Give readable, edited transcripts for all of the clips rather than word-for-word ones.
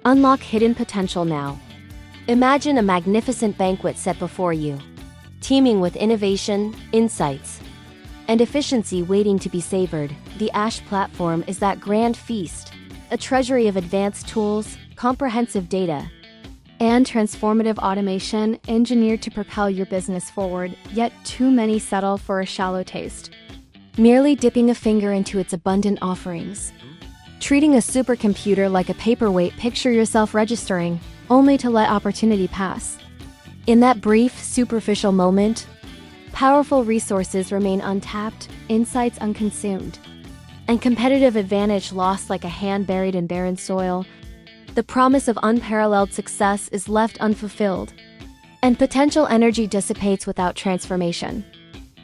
Unlock hidden potential now. Imagine a magnificent banquet set before you, teeming with innovation, insights, and efficiency waiting to be savored. The Ash platform is that grand feast, a treasury of advanced tools, comprehensive data, and transformative automation engineered to propel your business forward, yet too many settle for a shallow taste, merely dipping a finger into its abundant offerings. Treating a supercomputer like a paperweight, picture yourself registering, only to let opportunity pass. In that brief, superficial moment, powerful resources remain untapped, insights unconsumed, and competitive advantage lost like a hand buried in barren soil. The promise of unparalleled success is left unfulfilled, and potential energy dissipates without transformation.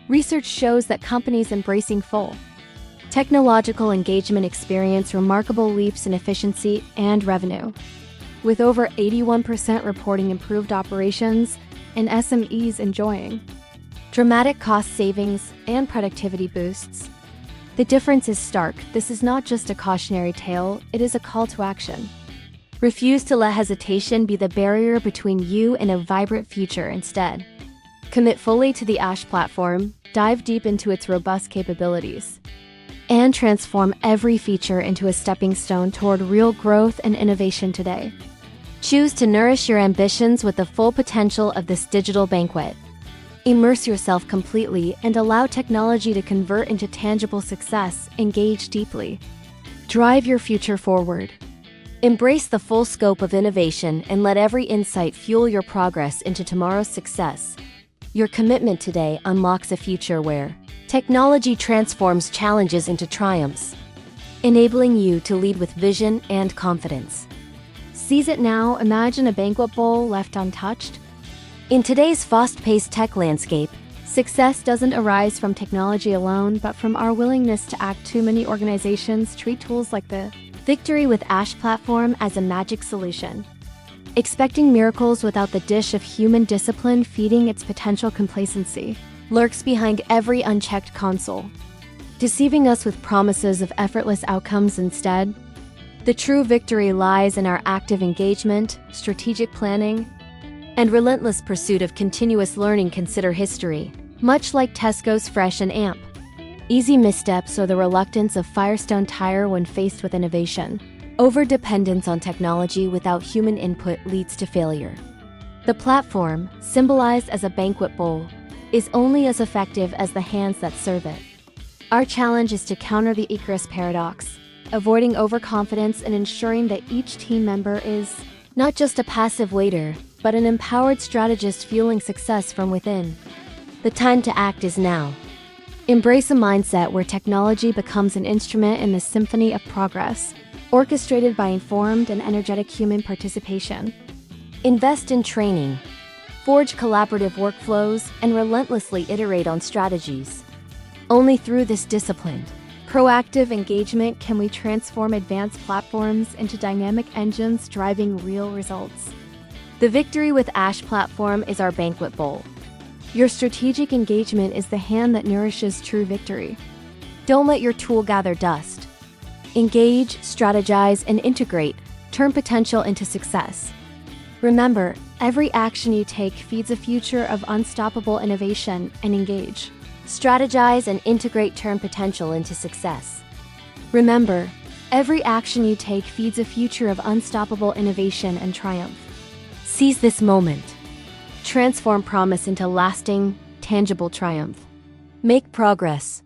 Research shows that companies embracing full technological engagement experience remarkable leaps in efficiency and revenue, with over 81% reporting improved operations and SMEs enjoying dramatic cost savings and productivity boosts. The difference is stark. This is not just a cautionary tale, it is a call to action. Refuse to let hesitation be the barrier between you and a vibrant future. Instead, commit fully to the Ash platform, dive deep into its robust capabilities, and transform every feature into a stepping stone toward real growth and innovation today. Choose to nourish your ambitions with the full potential of this digital banquet. Immerse yourself completely and allow technology to convert into tangible success. Engage deeply. Drive your future forward. Embrace the full scope of innovation and let every insight fuel your progress into tomorrow's success. Your commitment today unlocks a future where technology transforms challenges into triumphs, enabling you to lead with vision and confidence. Seize it now. Imagine a banquet bowl left untouched. In today's fast-paced tech landscape, success doesn't arise from technology alone, but from our willingness to act. Too many organizations treat tools like the Victory with Ash platform as a magic solution, expecting miracles without the dish of human discipline feeding its potential. Complacency lurks behind every unchecked console, deceiving us with promises of effortless outcomes. Instead, the true victory lies in our active engagement, strategic planning, and relentless pursuit of continuous learning. Consider history. Much like Tesco's Fresh and Amp, easy missteps or the reluctance of Firestone Tire when faced with innovation. Overdependence on technology without human input leads to failure. The platform, symbolized as a banquet bowl, is only as effective as the hands that serve it. Our challenge is to counter the Icarus Paradox, avoiding overconfidence and ensuring that each team member is not just a passive waiter, but an empowered strategist fueling success from within. The time to act is now. Embrace a mindset where technology becomes an instrument in the symphony of progress, orchestrated by informed and energetic human participation. Invest in training, forge collaborative workflows, and relentlessly iterate on strategies. Only through this disciplined, proactive engagement can we transform advanced platforms into dynamic engines driving real results. The Victory with Ash platform is our banquet bowl. Your strategic engagement is the hand that nourishes true victory. Don't let your tool gather dust. Engage, strategize, and integrate. Turn potential into success. Remember, every action you take feeds a future of unstoppable innovation. And engage, strategize, and integrate. Turn potential into success. Remember, every action you take feeds a future of unstoppable innovation and triumph. Seize this moment. Transform promise into lasting, tangible triumph. Make progress.